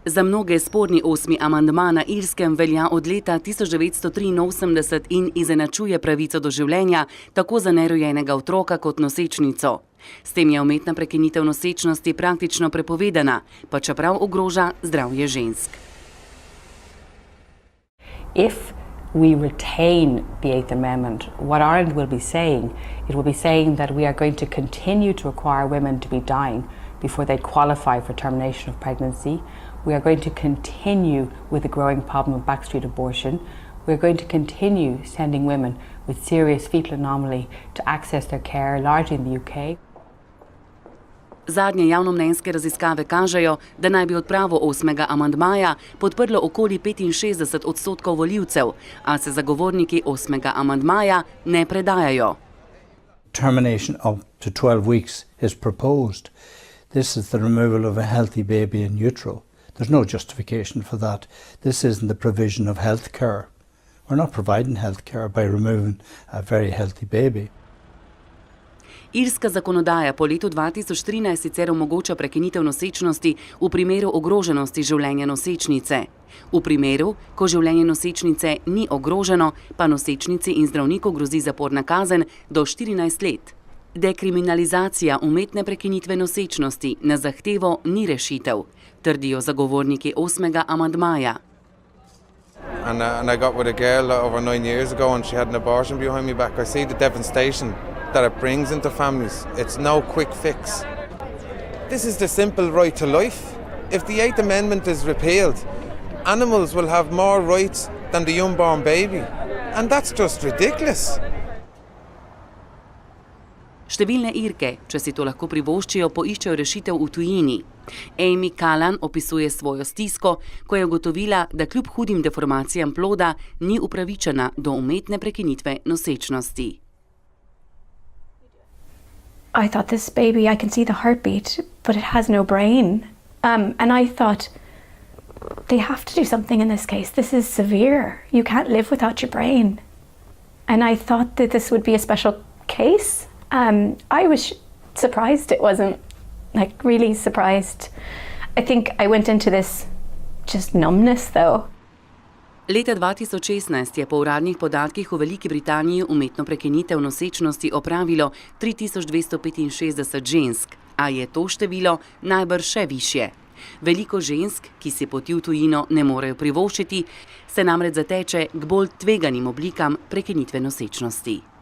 Za mnoge sporni 8. amandma na Irskem velja od leta 1983 in izenačuje pravico do življenja tako za nerojenega otroka kot nosečnico. S tem je umetna prekinitev nosečnosti praktično prepovedana, pa čeprav ogroža zdravje žensk. If we retain the Eighth Amendment, what Ireland will be saying, it will be saying that we are going to continue to require women to be dying before they qualify for termination of pregnancy. We are going to continue with the growing problem of backstreet abortion. We are going to continue sending women with serious fetal anomaly to access their care, largely in the UK. Zadnje javnomnenjske raziskave kažejo, da naj bi odpravo 8. amandmaja podprlo okoli 65% volivcev, a se zagovorniki 8. amandmaja ne predajajo. Termination up to 12 weeks is proposed. This is the removal of a healthy baby in utero. There's no justification for that. This isn't the provision of health care. We're not providing health care by removing a very healthy baby. Irska zakonodaja po letu 2013 sicer omogoča prekinitev nosečnosti v primeru ogroženosti življenja nosečnice. V primeru, ko življenje nosečnice ni ogroženo, pa nosečnici in zdravniku grozi zaporna kazen do 14 let. Dekriminalizacija umetne prekinitve nosečnosti na zahtevo ni rešitev, trdijo zagovorniki 8. amandmaja. And I got with a girl over 9 years ago and she had an abortion behind me back. I see the devastation that it brings into families. It's no quick fix. This is the simple right to life. If the 8th Amendment is repealed, animals will have more rights than the unborn baby. And that's just ridiculous. Številne Irke, če si to lahko privoščijo, poiščejo rešitev v tujini. Amy Callan opisuje svojo stisko, ko je ugotovila, da kljub hudim deformacijam ploda ni upravičena do umetne prekinitve nosečnosti. I thought, this baby, I can see the heartbeat, but it has no brain. And I thought, they have to do something in this case. This is severe. You can't live without your brain. And I thought that this would be a special case. I was surprised it wasn't, like really surprised. I think I went into this just numbness though. Leta 2016 je po uradnih podatkih v Veliki Britaniji umetno prekinitev nosečnosti opravilo 3265 žensk, a je to število najbrž še višje. Veliko žensk, ki si poti v tujino ne morejo privoščiti, se namreč zateče k bolj tveganim oblikam prekinitve nosečnosti.